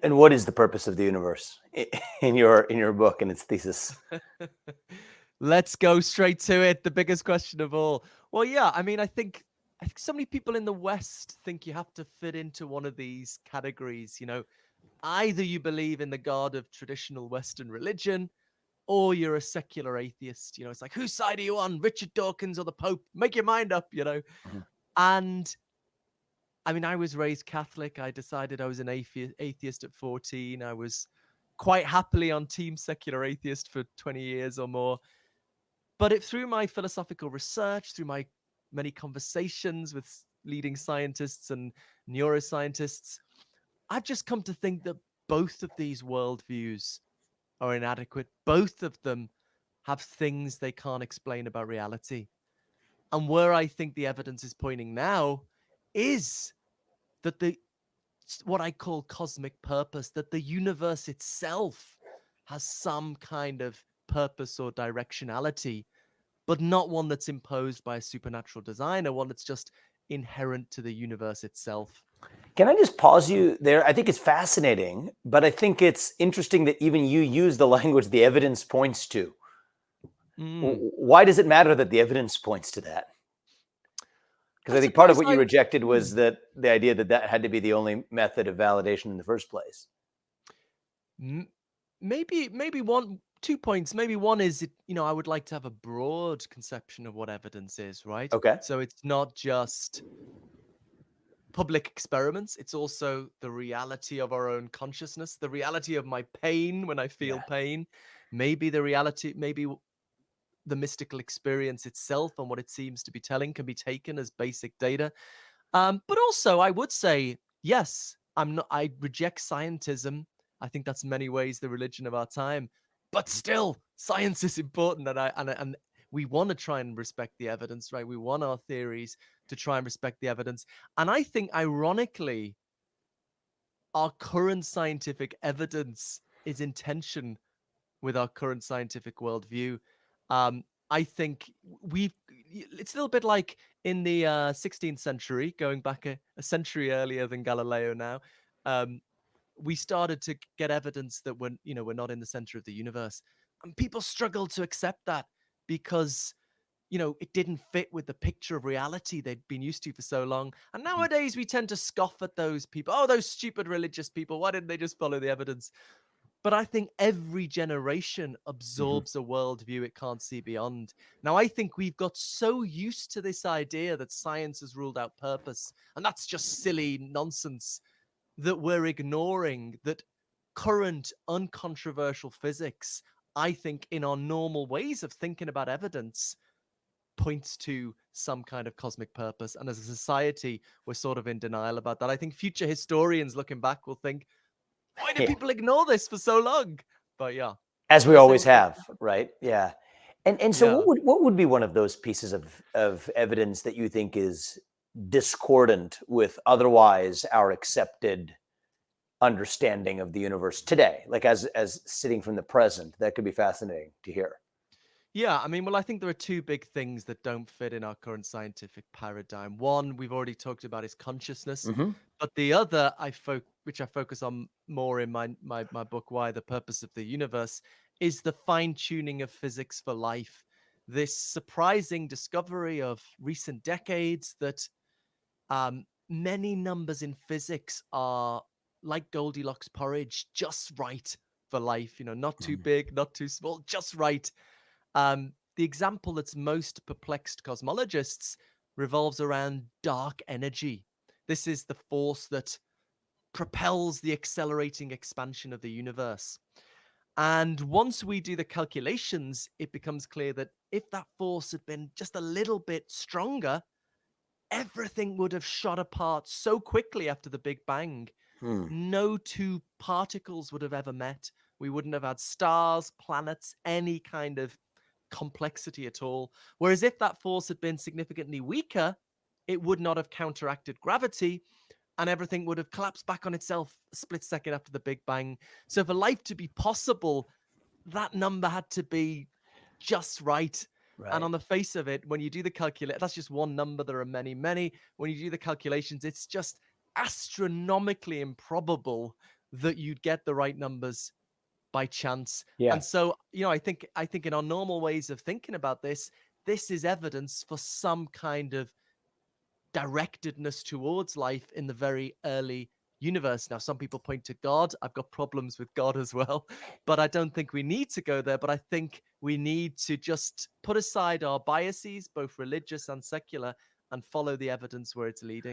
And what is the purpose of the universe in your book and its thesis? Let's go straight to it. The biggest question of all. Well, yeah, I mean, I think so many people in the West think you have to fit into one of these categories. Either you believe in the God of traditional Western religion, or you're a secular atheist. It's like, whose side are you on? Richard Dawkins or the Pope? Make your mind up. Mhm. And I mean, I was raised Catholic. I decided I was an atheist at 14. I was quite happily on team secular atheist for 20 years or more. But through my philosophical research, through my many conversations with leading scientists and neuroscientists, I've just come to think that both of these worldviews are inadequate. Both of them have things they can't explain about reality. And where I think the evidence is pointing now is that what I call cosmic purpose, that the universe itself has some kind of purpose or directionality, but not one that's imposed by a supernatural designer, one that's just inherent to the universe itself. Can I just pause you there? I think it's fascinating, but I think it's interesting that even you use the language the evidence points to. Mm. Why does it matter that the evidence points to that? Because I I think part of suppose what you I rejected was mm, that the idea that that had to be the only method of validation in the first place. m- maybe 2 points. Maybe one is I would like to have a broad conception of what evidence is, right? Okay. So it's not just public experiments, it's also the reality of our own consciousness, the reality of my pain when I feel Yeah. pain, maybe the reality, maybe the mystical experience itself and what it seems to be telling can be taken as basic data. But also, I would say, yes, I reject scientism. I think that's in many ways the religion of our time. But still, science is important, and we want to try and respect the evidence, right? We want our theories to try and respect the evidence. And I think, ironically, our current scientific evidence is in tension with our current scientific worldview. I think it's a little bit like in the 16th century, going back a century earlier than Galileo now. Um, we started to get evidence that we're not in the center of the universe, and people struggled to accept that because it didn't fit with the picture of reality they'd been used to for so long. And nowadays we tend to scoff at those people. Oh, those stupid religious people. Why didn't they just follow the evidence? But I think every generation Mhm. absorbs a worldview it can't see beyond. Now, I think we've got so used to this idea that science has ruled out purpose, and that's just silly nonsense, that we're ignoring that current uncontroversial physics, I think, in our normal ways of thinking about evidence, points to some kind of cosmic purpose. And as a society, we're sort of in denial about that. I think future historians looking back will think, why did Yeah. people ignore this for so long? But yeah, As we the always same have, question. right? Yeah. And so Yeah. what would be one of those pieces of evidence that you think is discordant with otherwise our accepted understanding of the universe today, like as sitting from the present? That could be fascinating to hear. Yeah, I mean, well, I think there are two big things that don't fit in our current scientific paradigm. One, we've already talked about, is consciousness, Hmm. but the other, which I focus on more in my book, Why the Purpose of the Universe, is the fine tuning of physics for life. This surprising discovery of recent decades that many numbers in physics are like Goldilocks porridge, just right for life. Not too big, not too small, just right. The example that's most perplexed cosmologists revolves around dark energy. This is the force that propels the accelerating expansion of the universe. And once we do the calculations, it becomes clear that if that force had been just a little bit stronger, everything would have shot apart so quickly after the Big Bang. Hmm. No two particles would have ever met. We wouldn't have had stars, planets, any kind of complexity at all. Whereas if that force had been significantly weaker, it would not have counteracted gravity and everything would have collapsed back on itself a split second after the Big Bang. So for life to be possible, that number had to be just right. And Right. on the face of it, when you do the calculate, that's just one number. There are many. When you do the calculations, it's just astronomically improbable that you'd get the right numbers by chance. Yeah. And so, I think in our normal ways of thinking about this, this is evidence for some kind of directedness towards life in the very early universe. Now, some people point to God. I've got problems with God as well, but I don't think we need to go there. But I think we need to just put aside our biases, both religious and secular, and follow the evidence where it's leading.